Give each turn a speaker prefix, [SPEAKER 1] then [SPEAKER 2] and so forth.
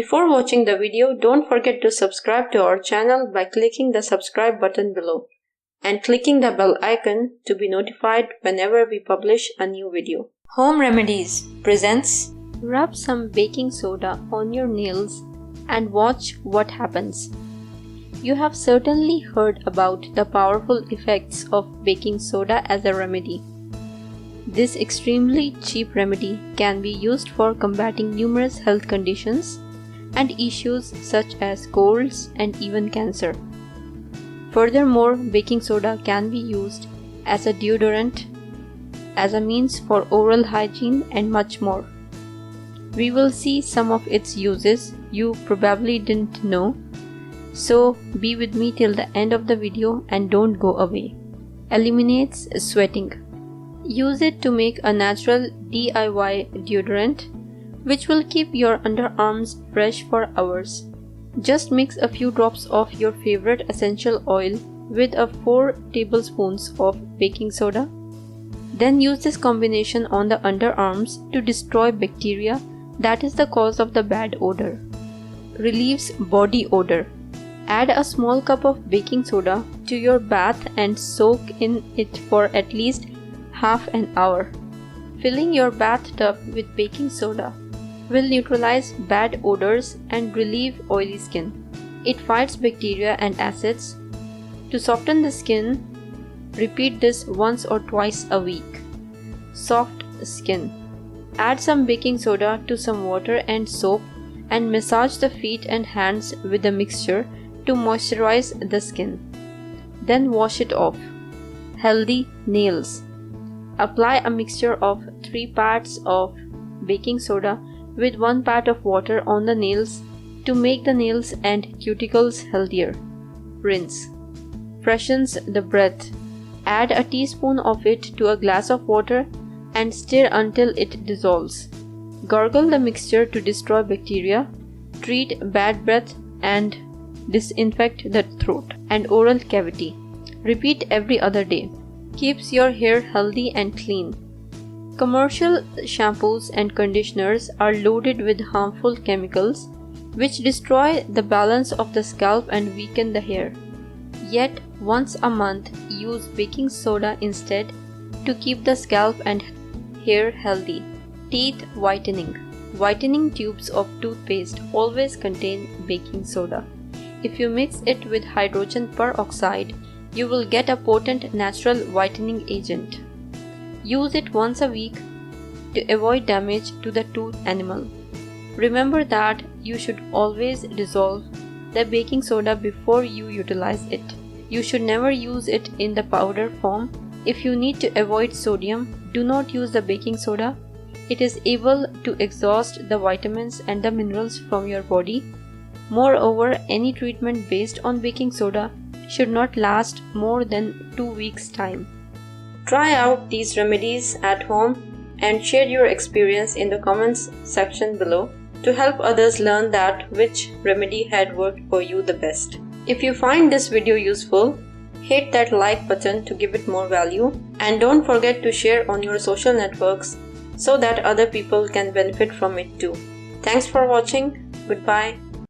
[SPEAKER 1] Before watching the video, don't forget to subscribe to our channel by clicking the subscribe button below and clicking the bell icon to be notified whenever we publish a new video. Home Remedies presents Rub some baking soda on your nails and watch what happens. You have certainly heard about the powerful effects of baking soda as a remedy. This extremely cheap remedy can be used for combating numerous health conditions and issues such as colds and even cancer. Furthermore, baking soda can be used as a deodorant, as a means for oral hygiene, and much more. We will see some of its uses you probably didn't know, so be with me till the end of the video and don't go away. Eliminates sweating. Use it to make a natural DIY deodorant which will keep your underarms fresh for hours. Just mix a few drops of your favorite essential oil with 4 tablespoons of baking soda. Then use this combination on the underarms to destroy bacteria that is the cause of the bad odor. Relieves body odor. Add a small cup of baking soda to your bath and soak in it for at least half an hour. Filling your bathtub with baking soda will neutralize bad odors and relieve oily skin. It fights bacteria and acids. To soften the skin, repeat this once or twice a week. Soft skin. Add some baking soda to some water and soap and massage the feet and hands with the mixture to moisturize the skin. Then wash it off. Healthy nails. Apply a mixture of 3 parts of baking soda with 1 part of water on the nails to make the nails and cuticles healthier. Rinse. Freshens the breath. Add a teaspoon of it to a glass of water and stir until it dissolves. Gargle the mixture to destroy bacteria, treat bad breath, and disinfect the throat and oral cavity. Repeat every other day. Keeps your hair healthy and clean. Commercial shampoos and conditioners are loaded with harmful chemicals which destroy the balance of the scalp and weaken the hair. Yet, once a month, use baking soda instead to keep the scalp and hair healthy. Teeth whitening. Whitening tubes of toothpaste always contain baking soda. If you mix it with hydrogen peroxide, you will get a potent natural whitening agent. Use it once a week to avoid damage to the tooth enamel. Remember that you should always dissolve the baking soda before you utilize it. You should never use it in the powder form. If you need to avoid sodium, do not use the baking soda. It is able to exhaust the vitamins and the minerals from your body. Moreover, any treatment based on baking soda should not last more than 2 weeks' time. Try out these remedies at home and share your experience in the comments section below to help others learn that which remedy had worked for you the best. If you find this video useful, hit that like button to give it more value, and don't forget to share on your social networks so that other people can benefit from it too. Thanks for watching. Goodbye.